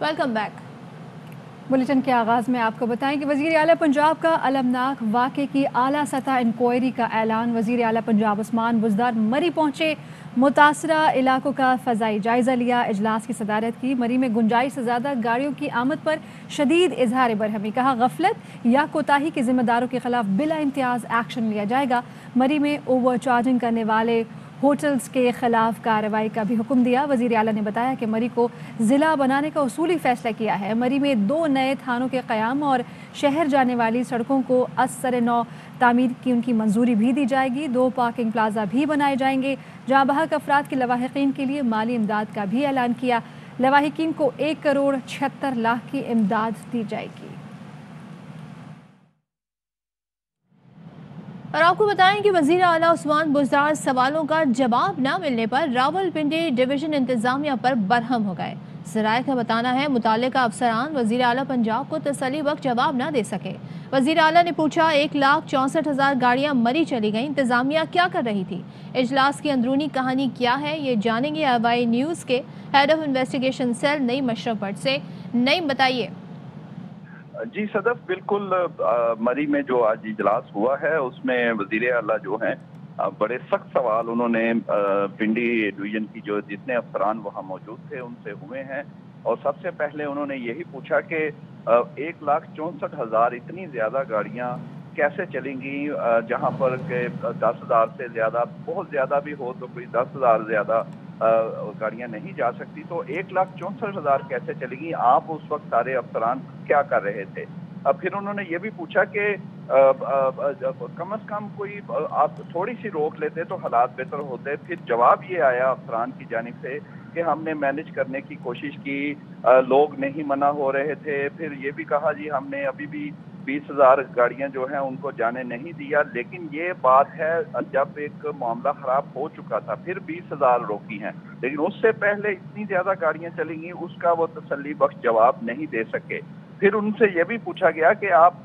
Welcome back. Bulletin के आगाज़ में आपको बताएं कि वज़ीर आला पंजाब का अलमनाक वाक़े की आला सतह इंक्वायरी का ऐलान। वज़ीर आला पंजाब उस्मान बुज़दार मरी पहुँचे, मुतासरा इलाकों का फ़ज़ाई जायज़ा लिया, इजलास की सदारत की। मरी में गुंजाइश से ज़्यादा गाड़ियों की आमद पर शदीद इजहार बरहमी, कहा गफलत या कोताही के ज़िम्मेदारों के खिलाफ बिला इम्तियाज़ एक्शन लिया जाएगा। मरी में ओवर चार्जिंग करने वाले होटल्स के खिलाफ कार्रवाई का भी हुक्म दिया। वज़ीर आला ने बताया कि मरी को ज़िला बनाने का उसूली फैसला किया है। मरी में 2 नए थानों के क़याम और शहर जाने वाली सड़कों को असर नौ तामीर की उनकी मंजूरी भी दी जाएगी। 2 पार्किंग प्लाजा भी बनाए जाएंगे। जहाँ बहक अफराद के लवाहिकीन के लिए माली इमदाद का भी ऐलान किया। लवाहिकीन को 1 करोड़ 76 लाख की इमदाद दी जाएगी। और आपको बताएं कि वज़ीर आला उस्मान बुज़दार सवालों का जवाब न मिलने पर रावलपिंडी डिवीज़न इंतज़ामिया पर बरहम हो गए। ज़राए का बताना है मुतालिका अफसरान वज़ीर आला पंजाब को तसल्ली बख्श जवाब न दे सके। वज़ीर आला ने पूछा 1,64,000 गाड़ियाँ मरी चली गईं, इंतज़ामिया क्या कर रही थी? इजलास की अंदरूनी कहानी क्या है, ये जानेंगे आवाई न्यूज़ के head of investigation cell Naeem Ashraf Bhatt से। नईम बताइए। जी सदफ, बिल्कुल मरी में जो आज इजलास हुआ है उसमें वजीर आला जो हैं बड़े सख्त सवाल उन्होंने पिंडी डिवीजन की जो जितने अफसरान वहाँ मौजूद थे उनसे हुए हैं। और सबसे पहले उन्होंने यही पूछा कि 1,64,000 इतनी ज़्यादा गाड़ियाँ कैसे चलेंगी, जहाँ पर के 10,000 से ज़्यादा, बहुत ज़्यादा भी हो तो कोई 10,000 ज़्यादा गाड़ियां नहीं जा सकती, तो 1,64,000 कैसे चलेगी? आप उस वक्त सारे अफसरान क्या कर रहे थे? फिर उन्होंने ये भी पूछा कि कम से कम कोई आप थोड़ी सी रोक लेते तो हालात बेहतर होते। फिर जवाब ये आया अफसरान की जानिब से कि हमने मैनेज करने की कोशिश की, लोग नहीं मना हो रहे थे। फिर ये भी कहा जी हमने अभी भी 20,000 गाड़ियां जो हैं उनको जाने नहीं दिया। लेकिन ये बात है जब एक मामला खराब हो चुका था फिर 20,000 रोकी हैं, लेकिन उससे पहले इतनी ज्यादा गाड़ियां चलेंगी उसका वो तसल्ली बख्श जवाब नहीं दे सके। फिर उनसे ये भी पूछा गया कि आप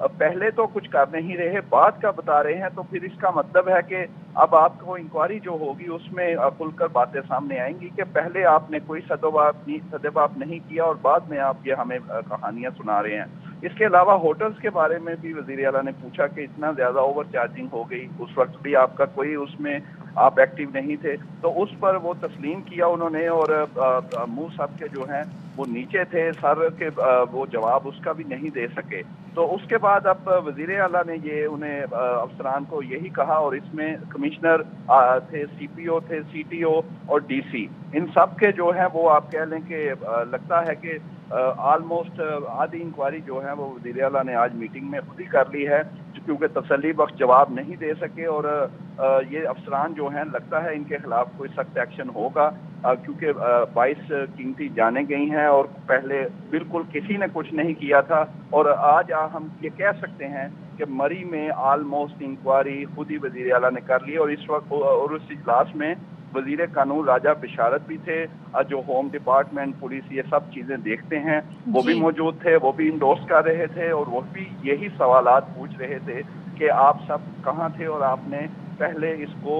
पहले तो कुछ कर नहीं रहे, बाद का बता रहे हैं, तो फिर इसका मतलब है कि अब आपको इंक्वायरी जो होगी उसमें खुलकर बातें सामने आएंगी कि पहले आपने कोई सदेबाप नहीं किया और बाद में आप ये हमें कहानियां सुना रहे हैं। इसके अलावा होटल्स के बारे में भी वज़ीर आला ने पूछा कि इतना ज्यादा ओवर चार्जिंग हो गई, उस वक्त भी आपका कोई उसमें आप एक्टिव नहीं थे, तो उस पर वो तस्लीम किया उन्होंने। और मुंह सब के जो हैं वो नीचे थे, सर के वो जवाब उसका भी नहीं दे सके। तो उसके बाद अब वज़ीर आला ने ये उन्हें अफसरान को यही कहा, और इसमें कमिश्नर थे, CPO थे, CTO और DC, इन सब के जो है वो आप कह लें कि लगता है कि ऑलमोस्ट आधी इंक्वायरी जो है वो वज़ीर आला ने आज मीटिंग में खुद ही कर ली है, क्योंकि तसल्ली बख्श जवाब नहीं दे सके। और ये अफसरान जो हैं लगता है इनके खिलाफ कोई सख्त एक्शन होगा, क्योंकि 22 कीमती जाने गई हैं और पहले बिल्कुल किसी ने कुछ नहीं किया था। और आज हम ये कह सकते हैं कि मरी में ऑलमोस्ट इंक्वायरी खुद ही वज़ीर आला ने कर ली। और इस वक्त और उस इजलास में वज़ीर कानून राजा बिशारत भी थे, जो होम डिपार्टमेंट, पुलिस ये सब चीजें देखते हैं, वो भी मौजूद थे, वो भी इंडोर्स कर रहे थे और वो भी यही सवालात पूछ रहे थे कि आप सब कहाँ थे और आपने पहले इसको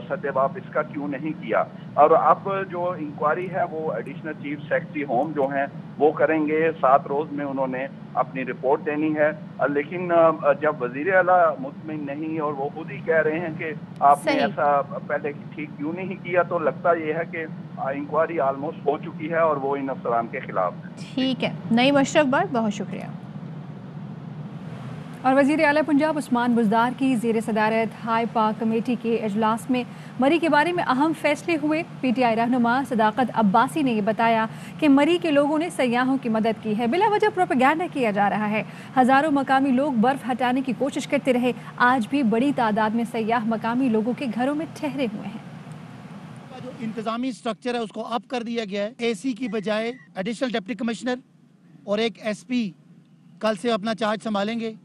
सदेबाप इसका क्यों नहीं किया। और अब जो इंक्वायरी है वो एडिशनल चीफ सेक्रेटरी होम जो हैं वो करेंगे। 7 रोज में उन्होंने अपनी रिपोर्ट देनी है। लेकिन जब वज़ीर आला मुतमिन नहीं और वो खुद ही कह रहे हैं कि आपने ऐसा पहले ठीक क्यों नहीं किया, तो लगता ये है कि इंक्वायरी ऑलमोस्ट हो चुकी है और वो इन अफसरान के खिलाफ है। ठीक है, नईम अशरफ भट्ट, बहुत शुक्रिया। और वज़ीर आला पंजाब उस्मान बुज़दार की ज़ेर सदारत हाई पाक कमेटी के इजलास में मरी के बारे में अहम फैसले हुए। PTI रहनुमा सदाकत अब्बासी ने बताया कि मरी के लोगों ने सयाहों की मदद की है, बिला वजह प्रोपेगेंडा किया जा रहा है। हज़ारों मकामी लोग बर्फ़ हटाने की कोशिश करते रहे, आज भी बड़ी तादाद में सयाह मकामी लोगों के घरों में ठहरे हुए हैं। जो इंतज़ामी स्ट्रक्चर है उसको अप कर दिया गया है। AC की बजाय एडिशनल डिप्टी कमिश्नर और एक SP कल से अपना चार्ज संभालेंगे।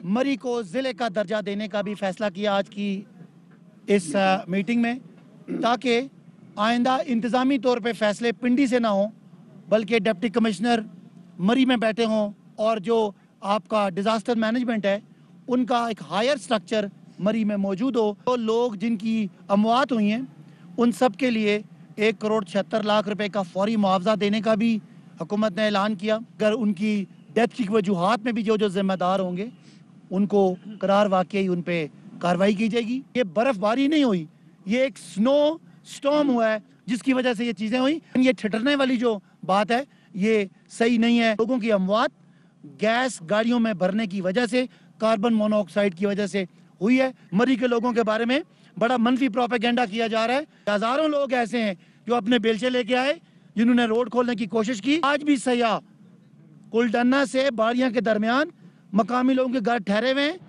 मरी को ज़िले का दर्जा देने का भी फैसला किया आज की इस मीटिंग में, ताकि आइंदा इंतज़ामी तौर पे फैसले पिंडी से ना हों बल्कि डिप्टी कमिश्नर मरी में बैठे हों, और जो आपका डिज़ास्टर मैनेजमेंट है उनका एक हायर स्ट्रक्चर मरी में मौजूद हो। तो लोग जिनकी अमवात हुई हैं उन सब के लिए 1 करोड़ 76 लाख रुपए का फौरी मुआवजा देने का भी हुकूमत ने ऐलान किया अगर उनकी डेथ की वजूहात में भी जो जिम्मेदार होंगे उनको करार वाकई उन पे कार्रवाई की जाएगी। ये बर्फबारी नहीं हुई, ये एक स्नो स्टॉर्म हुआ है जिसकी वजह से ये चीजें हुई। ये ठिठुरने वाली जो बात है ये सही नहीं है। लोगों की अमवात गैस गाड़ियों में भरने की वजह से, कार्बन मोनोऑक्साइड की वजह से हुई है। मरी के लोगों के बारे में बड़ा मनफी प्रोपेगेंडा किया जा रहा है। हजारों लोग ऐसे हैं जो अपने बेलचे लेके आए, जिन्होंने रोड खोलने की कोशिश की। आज भी सयाह कुलडन्ना से बाड़ियां के दरमियान मकामी लोगों के घर ठहरे हुए हैं।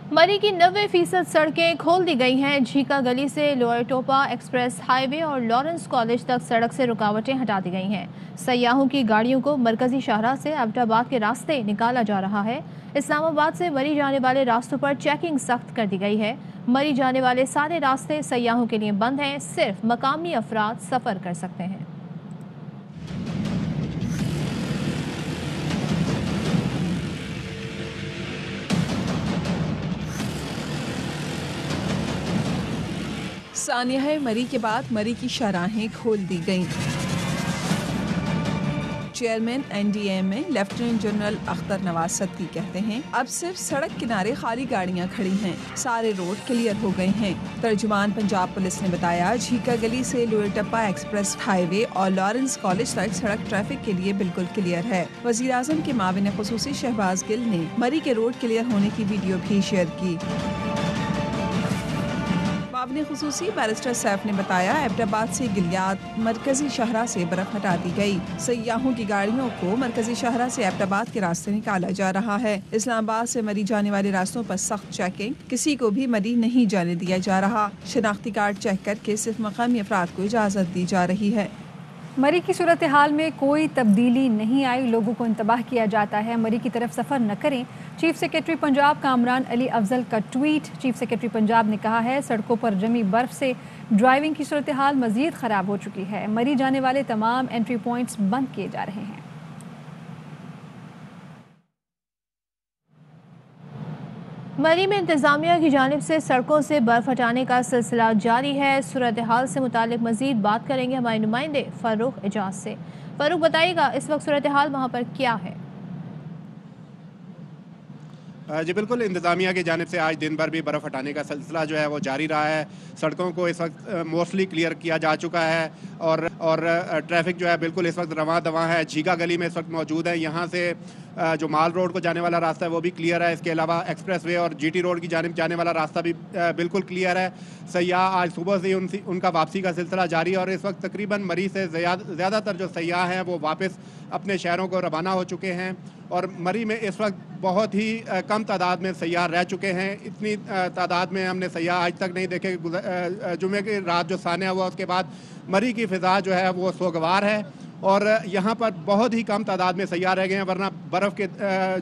मरी की 90% सड़कें खोल दी गई हैं। झीका गली से लोअर टोपा एक्सप्रेस हाईवे और लॉरेंस कॉलेज तक सड़क से रुकावटें हटा दी गई हैं। सयाहों की गाड़ियों को मरकजी शाहराह से एबटाबाद के रास्ते निकाला जा रहा है। इस्लामाबाद से मरी जाने वाले रास्तों पर चेकिंग सख्त कर दी गई है। मरी जाने वाले सारे रास्ते सयाहों के लिए बंद हैं। सिर्फ मकामी अफराद सफ़र कर सकते हैं। सानिया मरी के बाद मरी की शराहें खोल दी गईं। Chairman NDMA lieutenant general Akhtar Nawaz Satti कहते हैं अब सिर्फ सड़क किनारे खाली गाड़ियां खड़ी हैं, सारे रोड क्लियर हो गए हैं। तर्जुमान पंजाब पुलिस ने बताया झीका गली से लोअर टप्पा एक्सप्रेस हाईवे और लॉरेंस कॉलेज तक सड़क ट्रैफिक के लिए बिल्कुल क्लियर है। वजीर आजम के माविन खुसूसी शहबाज गिल ने मरी के रोड क्लियर होने की वीडियो भी शेयर की। माविन खुसूसी बैरिस्टर सैफ ने बताया एबटाबाद से गिलियात मरकजी शाहराह से बर्फ हटा दी गई। सयाहों की गाड़ियों को मरकजी शाहराह से एबटाबाद के रास्ते निकाला जा रहा है। इस्लामाबाद से मरी जाने वाले रास्तों पर सख्त चेकिंग, किसी को भी मरी नहीं जाने दिया जा रहा। शनाख्ती कार्ड चेक करके सिर्फ मकामी अफराद को इजाज़त दी जा रही है। मरी की सूरत हाल में कोई तब्दीली नहीं आई, लोगों को इंतबाह किया जाता है मरी की तरफ सफ़र न करें। चीफ सेक्रेटरी पंजाब कामरान अली अफजल का ट्वीट। चीफ सेक्रेटरी पंजाब ने कहा है सड़कों पर जमी बर्फ से ड्राइविंग की सूरत हाल मज़ीद ख़राब हो चुकी है। मरी जाने वाले तमाम एंट्री पॉइंट्स बंद किए जा रहे हैं। मरी में इंतजामिया की जानिब से सड़कों से बर्फ हटाने का सिलसिला जारी है। सूरत हाल से मुतालिक मजीद बात करेंगे हमारे नुमाइंदे फ़ारूक एजाज से। फ़ारूक बताइएगा इस वक्त सूरत हाल वहाँ पर क्या है? जी बिल्कुल, इंतज़ामिया की जानिब से आज दिन भर भी बर्फ़ हटाने का सिलसिला जो है वो जारी रहा है। सड़कों को इस वक्त मोस्टली क्लियर किया जा चुका है और ट्रैफिक जो है बिल्कुल इस वक्त रवां दवां है। झीका गली में इस वक्त मौजूद है। यहाँ से जो माल रोड को जाने वाला रास्ता है वो भी क्लियर है। इसके अलावा एक्सप्रेस वे और GT रोड की जानिब जाने वाला रास्ता भी बिल्कुल क्लियर है। सयाह आज सुबह से उनका वापसी का सिलसिला जारी है और इस वक्त तकरीबन मरी से ज़्यादातर जो सयाह हैं वो वापस अपने शहरों को रवाना हो चुके हैं और मरी में इस वक्त बहुत ही कम तादाद में सयाह रह चुके हैं। इतनी तादाद में हमने सयाह आज तक नहीं देखे। जुमे की रात जो सानिया हुआ उसके बाद मरी की फ़िज़ा जो है वो सोगवार है और यहाँ पर बहुत ही कम तादाद में सयाह रह गए हैं, वरना बर्फ़ के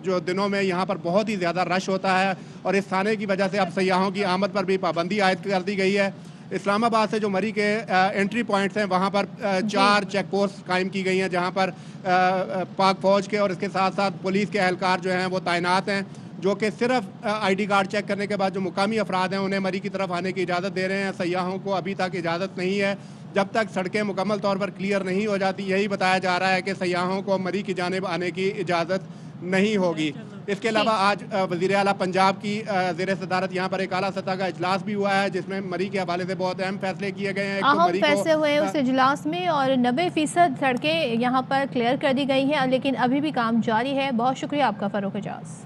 जो दिनों में यहाँ पर बहुत ही ज़्यादा रश होता है और इस थाने की वजह से अब सयाहों की आमद पर भी पाबंदी आयद कर दी गई है। इस्लामाबाद से जो मरी के एंट्री पॉइंट्स हैं वहाँ पर 4 चेक पोस्ट कायम की गई हैं जहाँ पर पाक फ़ौज के और इसके साथ साथ पुलिस के एहलकार जो हैं वो तैनात हैं, जो कि सिर्फ ID कार्ड चेक करने के बाद जो मुकामी अफराद हैं उन्हें मरी की तरफ आने की इजाज़त दे रहे हैं। सयाहों को अभी तक इजाज़त नहीं है। जब तक सड़कें मुकम्मल तौर पर क्लियर नहीं हो जाती, यही बताया जा रहा है कि सयाहों को मरी की जानिब आने की इजाज़त नहीं होगी। इसके अलावा आज वज़ीर आला पंजाब की ज़ेर सदारत यहाँ पर एक आला सतह का इजलास भी हुआ है जिसमें मरी के हवाले से बहुत अहम फैसले किए गए हैं। अहम फैसले हुए हैं उस इजलास में और 90% सड़कें यहाँ पर क्लियर कर दी गई हैं, लेकिन अभी भी काम जारी है। बहुत शुक्रिया आपका फ़ारूक एजाज।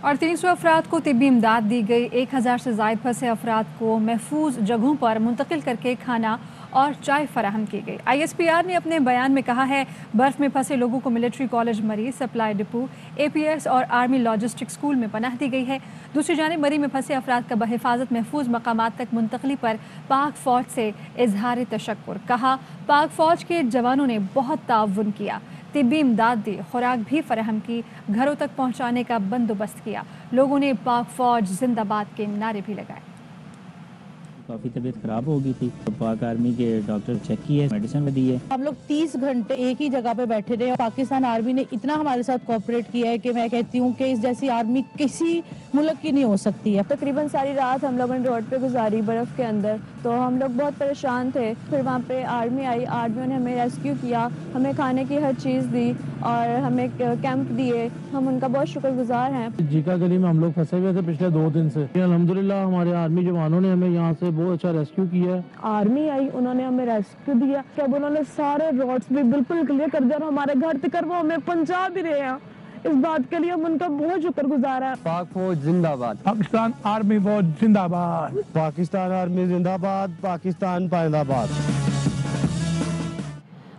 और 300 अफराद को तिब्बी इमदाद दी गई। 1000 से ज़ायद फंसे अफराद को महफूज जगहों पर मुंतकिल करके खाना और चाय फराहम की गई। ISPR ने अपने बयान में कहा है बर्फ़ में फंसे लोगों को मिलिट्री कॉलेज मरी, सप्लाई डिपो, APS और आर्मी लॉजिस्टिक स्कूल में पनाह दी गई है। दूसरी जानिब मरी में फंसे अफराद का बहिफाजत महफूज मकामात तक मुंतकली पर पाक फ़ौज से इजहार तशक्कुर। कहा पाक फ़ौज के जवानों ने बहुत ताउन किया, तिब्बी इमदाद दी, खुराक भी फराहम की, घरों तक पहुँचाने का बंदोबस्त किया। लोगों ने पाक फ़ौज जिंदाबाद के नारे भी लगाए। काफ़ी तबीयत ख़राब हो गई थी तो पाक आर्मी के डॉक्टर चेक किए, मेडिसिन भी दी है। हम लोग 30 घंटे एक ही जगह पे बैठे रहे और पाकिस्तान आर्मी ने इतना हमारे साथ कोऑपरेट किया है कि मैं कहती हूँ कि इस जैसी आर्मी किसी मुल्क की नहीं हो सकती है। तकरीबन सारी रात हम लोगों ने रोड पे गुजारी बर्फ़ के अंदर। तो हम लोग बहुत परेशान थे। फिर वहाँ पे आर्मी आई, आर्मियों ने हमें रेस्क्यू किया, हमें खाने की हर चीज़ दी और हमें कैंप दिए। हम उनका बहुत शुक्रगुजार हैं। जीका गली में हम लोग फंसे हुए थे पिछले 2 दिन से। अल्हम्दुलिल्लाह हमारे आर्मी जवानों ने हमें यहाँ से बहुत अच्छा रेस्क्यू किया है। आर्मी आई, उन्होंने हमें रेस्क्यू दिया, तब उन्होंने सारे रोड्स भी बिल्कुल क्लियर कर दिया और हमारे घर तक वो हमें पहुंचा भी रहे हैं। इस बात के लिए हम उनका बहुत शुक्रगुजार है। पाक फौज जिंदाबाद, पाकिस्तान आर्मी फौज जिंदाबाद, पाकिस्तान आर्मी जिंदाबाद, पाकिस्तान पाइंदाबाद।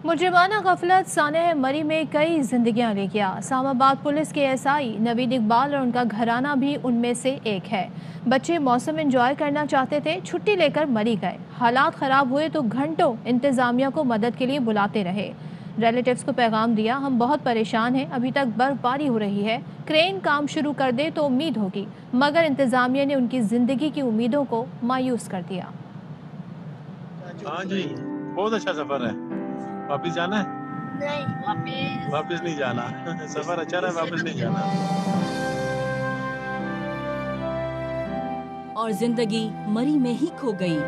मुजरिमाना गफलत सानेह मरी में कई जिंदगियां ले गया। इस्लामाबाद पुलिस के एसआई नवीद इकबाल और उनका घराना भी उनमें से एक है। बच्चे मौसम एंजॉय करना चाहते थे, छुट्टी लेकर मरी गए। हालात खराब हुए तो घंटों इंतजामिया को मदद के लिए बुलाते रहे। रिलेटिव्स को पैगाम दिया, हम बहुत परेशान हैं, अभी तक बर्फबारी हो रही है, क्रेन काम शुरू कर दे तो उम्मीद होगी, मगर इंतजामिया ने उनकी जिंदगी की उम्मीदों को मायूस कर दिया। हाँ जी, बहुत अच्छा सफर है। वापिस जाना है? नहीं, वापिस नहीं जाना। सफर अच्छा है, वापिस नहीं जाना। और जिंदगी मरी में ही खो गई।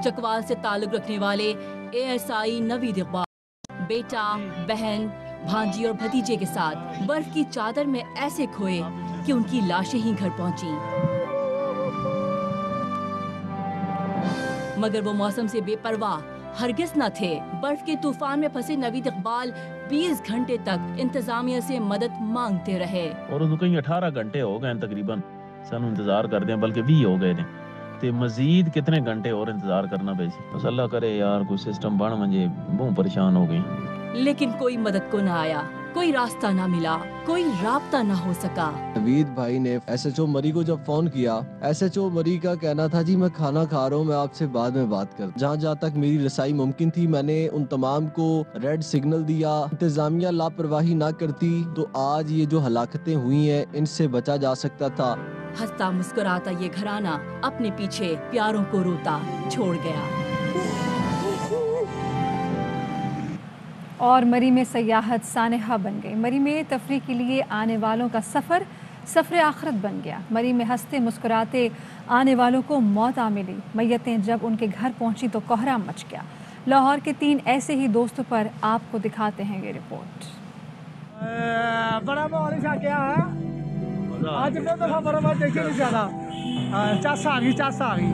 चकवाल से ताल्लुक रखने वाले एएसआई नवीद इकबाल बेटा, बहन, भांजी और भतीजे के साथ बर्फ की चादर में ऐसे खोए कि उनकी लाशें ही घर पहुंची। मगर वो मौसम से बेपरवाह हरगिज न थे। बर्फ के तूफान में फंसे नवीद इकबाल 20 घंटे तक इंतजामिया से मदद मांगते रहे। और उनको 18 घंटे हो गए तकरीबन सन इंतजार कर दें, बल्कि 20 हो गए थे। ते मजीद कितने घंटे और इंतजार करना पे बस अल्लाह करे यार कोई सिस्टम बन मुझे बहुत परेशान हो गए। लेकिन कोई मदद को ना आया, कोई रास्ता ना मिला, कोई राब्ता ना हो सका। नवीद भाई ने एसएचओ मरी को जब फोन किया, एसएचओ मरी का कहना था जी मैं खाना खा रहा हूँ, मैं आपसे बाद में बात कर। जहाँ तक मेरी रसाई मुमकिन थी मैंने उन तमाम को रेड सिग्नल दिया। इंतजामिया लापरवाही ना करती तो आज ये जो हलाकतें हुई हैं इनसे बचा जा सकता था। हंसता मुस्कुराता ये घराना अपने पीछे प्यारों को रोता छोड़ गया। और मरी में सयाहत सानेहा बन गई। मरी में तफरीह के लिए आने वालों का सफ़र आखिरत बन गया। मरी में हंसते मुस्कुराते आने वालों को मौत आ मिली। मैयतें जब उनके घर पहुंची तो कोहराम मच गया। लाहौर के 3 ऐसे ही दोस्तों पर आपको दिखाते हैं ये रिपोर्ट। बड़ा बारिश आ गया है आज, मैं तो बराबर देखे नहीं ज्यादा चस आ गई।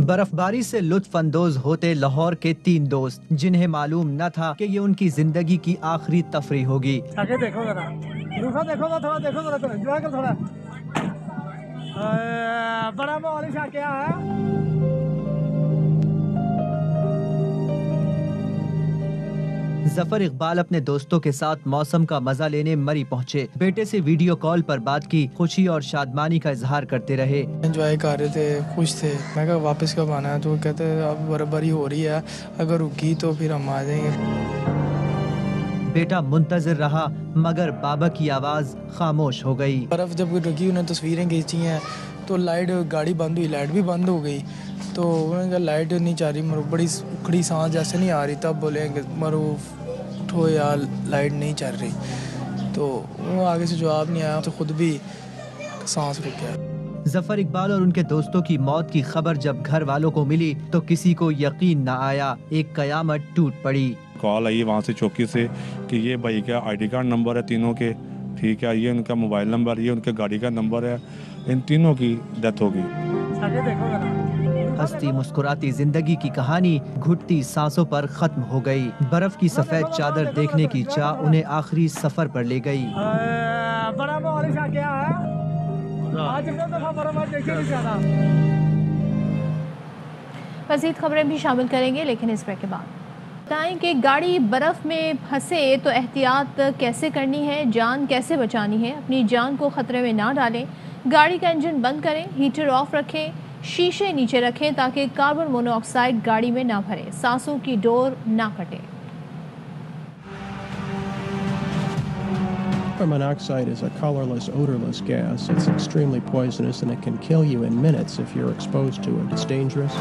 बर्फबारी से लुत्फ अंदोज होते लाहौर के 3 दोस्त, जिन्हें मालूम न था कि ये उनकी जिंदगी की आखिरी तफरीह होगी। आगे देखो जरा, देखो थोड़ा, देखो जरा, एंजॉय कर थोड़ा। बड़ा बारिश आ गया है। जफर इकबाल अपने दोस्तों के साथ मौसम का मजा लेने मरी पहुंचे। बेटे से वीडियो कॉल पर बात की, खुशी और शादमानी का इजहार करते रहे। एंजॉय कर रहे थे, खुश थे। मैं कहा वापस कब आना है? तो कहते अब बर्फबारी हो रही है, अगर रुकी तो फिर हम आ जाएंगे। बेटा मुंतजर रहा मगर बाबा की आवाज खामोश हो गई। बर्फ जब रुकी, उन्हें तस्वीरें खींची हैं तो लाइट, गाड़ी बंद हुई, लाइट भी बंद हो गई। तो उन्होंने कहा लाइट नहीं जा रही, मरो बड़ी उखड़ी सांस जैसे नहीं आ रही। तब बोले मरो उठो यार, लाइट नहीं चल रही। तो वो आगे से जवाब नहीं आया, तो खुद भी सांस रुक गया। जफर इकबाल और उनके दोस्तों की मौत की खबर जब घर वालों को मिली तो किसी को यकीन न आया। एक कयामत टूट पड़ी। कॉल आई वहाँ से चौकी से कि ये भाई का आईडी कार्ड नंबर है तीनों के, ठीक है, ये उनका मोबाइल नंबर, ये उनके गाड़ी का नंबर है, इन तीनों की डेथ हो गई। हंसती मुस्कुराती जिंदगी की कहानी घुटती सांसों पर खत्म हो गई। बर्फ की सफेद चादर देखने की चाह उन्हें आखिरी सफर पर ले गई। बड़ा बारिश आ गया है आज, मैं तो बराबर देखे नहीं ज्यादा। मज़ीद खबरें भी शामिल करेंगे लेकिन इस ब्रेक के बाद। बताएं कि गाड़ी बर्फ़ में फंसे तो एहतियात कैसे करनी है, जान कैसे बचानी है। अपनी जान को ख़तरे में ना डालें। गाड़ी का इंजन बंद करें, हीटर ऑफ रखें, शीशे नीचे रखें ताकि कार्बन मोनोऑक्साइड गाड़ी में ना भरे, सांसों की डोर ना कटे। Carbon monoxide is a colorless, odorless gas. It's extremely poisonous and it can kill you in minutes if you're exposed to it. It's dangerous.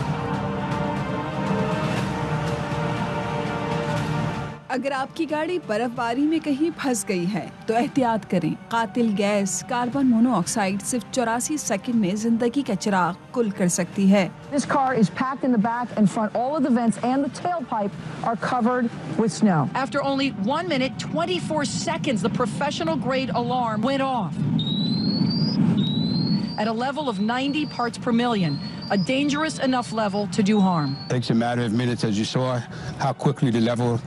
अगर आपकी गाड़ी बर्फबारी में कहीं फंस गई है तो एहतियात करें। कातिल गैस कार्बन मोनोऑक्साइड सिर्फ 84 सेकंड में जिंदगी का चिराग कुल कर सकती है। This car is packed in the back and front. All of the vents and the tailpipe are covered with snow. After only 1 minute, 24 seconds, the professional grade alarm went off. At a level of 90 parts per million, a dangerous enough level to do harm. It takes a matter of minutes, as you saw, how quickly the level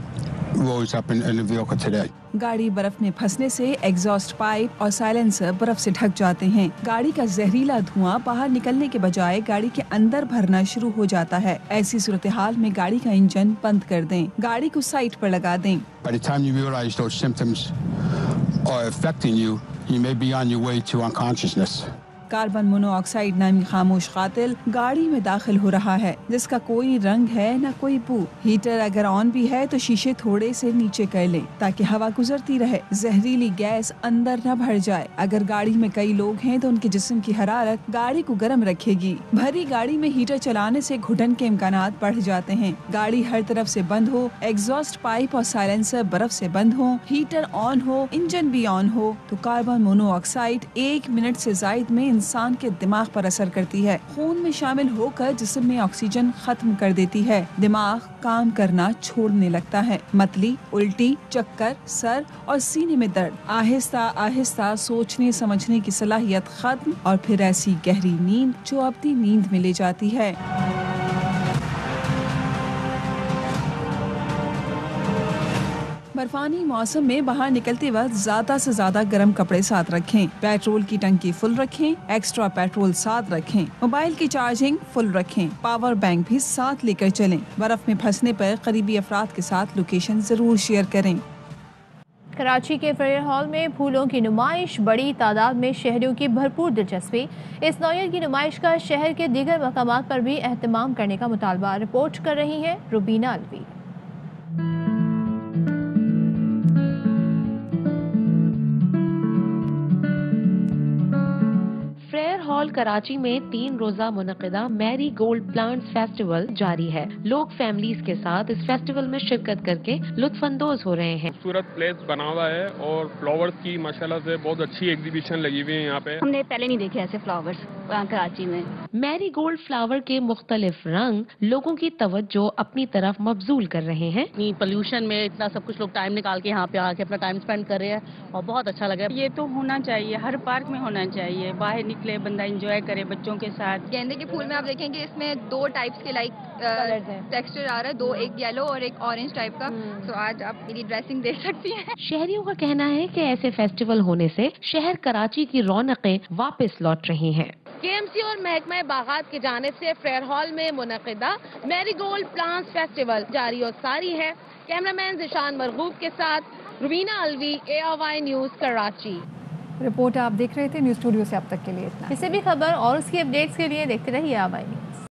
rose up in the vehicle today. गाड़ी बर्फ में फंसने से exhaust pipe और silencer बर्फ से ढक जाते हैं। गाड़ी का जहरीला धुआं बाहर निकलने के बजाय गाड़ी के अंदर भरना शुरू हो जाता है। ऐसी सूरत हाल में गाड़ी का इंजन बंद कर दें, गाड़ी को साइड पर लगा दें। By the time you realize those symptoms are affecting you, you may be on your way to unconsciousness. Carbon monoxide नामी खामोश कातिल गाड़ी में दाखिल हो रहा है, जिसका कोई रंग है न कोई बू। हीटर अगर ऑन भी है तो शीशे थोड़े से नीचे कर लें ताकि हवा गुजरती रहे, जहरीली गैस अंदर न भर जाए। अगर गाड़ी में कई लोग हैं तो उनके जिस्म की हरारत गाड़ी को गर्म रखेगी। भरी गाड़ी में हीटर चलाने से घुटन के इम्कानात बढ़ जाते हैं। गाड़ी हर तरफ से बंद हो, एग्जॉस्ट पाइप और साइलेंसर बर्फ से बंद हो, हीटर ऑन हो, इंजन भी ऑन हो तो कार्बन मोनोऑक्साइड 1 मिनट से जायद में इंसान के दिमाग पर असर करती है। खून में शामिल होकर जिस्म में ऑक्सीजन खत्म कर देती है। दिमाग काम करना छोड़ने लगता है। मतली, उल्टी, चक्कर, सर और सीने में दर्द, आहिस्ता आहिस्ता सोचने समझने की सलाहियत खत्म और फिर ऐसी गहरी नींद जो अबदी नींद में ले जाती है। बर्फानी मौसम में बाहर निकलते वक्त ज्यादा से ज्यादा गर्म कपड़े साथ रखें। पेट्रोल की टंकी फुल रखें, एक्स्ट्रा पेट्रोल साथ रखें, मोबाइल की चार्जिंग फुल रखें, पावर बैंक भी साथ लेकर चलें। बर्फ में फंसने पर करीबी अफराद के साथ लोकेशन जरूर शेयर करें। कराची के फेयर हॉल में फूलों की नुमाइश, बड़ी तादाद में शहरियों की भरपूर दिलचस्पी। इस नौयत की नुमाइश का शहर के दीगर मकामात पर भी एहतमाम करने का मुतालबा। रिपोर्ट कर रही हैं रुबीना अलवी। फेयर हॉल कराची में 3 रोजा मुनक़िदा मैरी गोल्ड प्लांट्स फेस्टिवल जारी है। लोग फैमिलीज के साथ इस फेस्टिवल में शिरकत करके लुत्फानंदोज हो रहे हैं। खूबसूरत प्लेस बना हुआ है और फ्लावर्स की माशाल्लाह से बहुत अच्छी एग्जीबिशन लगी हुई है यहाँ पे। हमने पहले नहीं देखे ऐसे फ्लावर्स कराची में। मैरी गोल्ड फ्लावर के मुख्तलिफ रंग लोगों की तवज्जो अपनी तरफ मबजूल कर रहे हैं। पोल्यूशन में इतना सब कुछ लोग टाइम निकाल के यहाँ पे आके अपना टाइम स्पेंड कर रहे हैं और बहुत अच्छा लगा। ये तो होना चाहिए, हर पार्क में होना चाहिए। बाहर निकले बंदा एंजॉय करे बच्चों के साथ। गेंदे के फूल में आप देखेंगे इसमें 2 टाइप्स के टेक्सचर आ रहा है, 2, एक येलो और एक ऑरेंज टाइप का। तो आज आप मेरी ड्रेसिंग देख सकती हैं। शहरियों का कहना है कि ऐसे फेस्टिवल होने से शहर कराची की रौनकें वापस लौट रही हैं। KMC और महकमा बागात की जानिब से फेयर हॉल में मुनक़िदा मैरीगोल्ड प्लांट्स फेस्टिवल जारी और सारी है। कैमरामैन ज़िशान मरगूब के साथ Rubina Alvi, ARY news Karachi. Report आप देख रहे थे। न्यूज़ स्टूडियो से अब तक के लिए इतना। इससे भी खबर और उसकी अपडेट्स के लिए देखते रहिए ARY न्यूज़।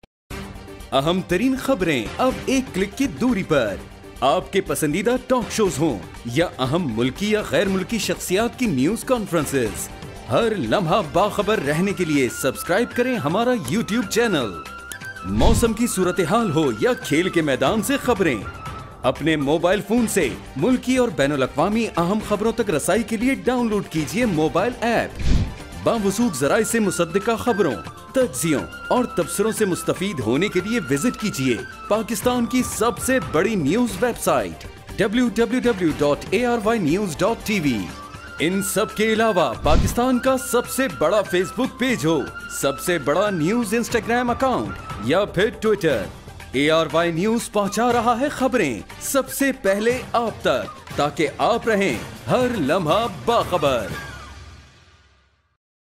अहम तरीन खबरें अब एक क्लिक की दूरी पर। आपके पसंदीदा टॉक शोज हों या अहम मुल्की या गैर मुल्की शख्सियात की न्यूज कॉन्फ्रेंसेस, हर लम्हा बाखबर रहने के लिए सब्सक्राइब करें हमारा YouTube चैनल। मौसम की सूरत हाल हो या खेल के मैदान से खबरें, अपने मोबाइल फोन से मुल्की और बैनुल अक़वामी अहम खबरों तक रसाई के लिए डाउनलोड कीजिए मोबाइल ऐप। बावसूख ज़राए से मुसद्दिका खबरों, तज्ज़ियों और तबसरों से मुस्तफीद होने के लिए विजिट कीजिए पाकिस्तान की सबसे बड़ी न्यूज वेबसाइट www.arynews.tv। इन सब के अलावा पाकिस्तान का सबसे बड़ा फेसबुक पेज हो, सबसे बड़ा न्यूज इंस्टाग्राम अकाउंट या फिर ट्विटर, ARY न्यूज पहुंचा रहा है खबरें सबसे पहले आप तक, ताकि आप रहें हर लम्हा बाखबर।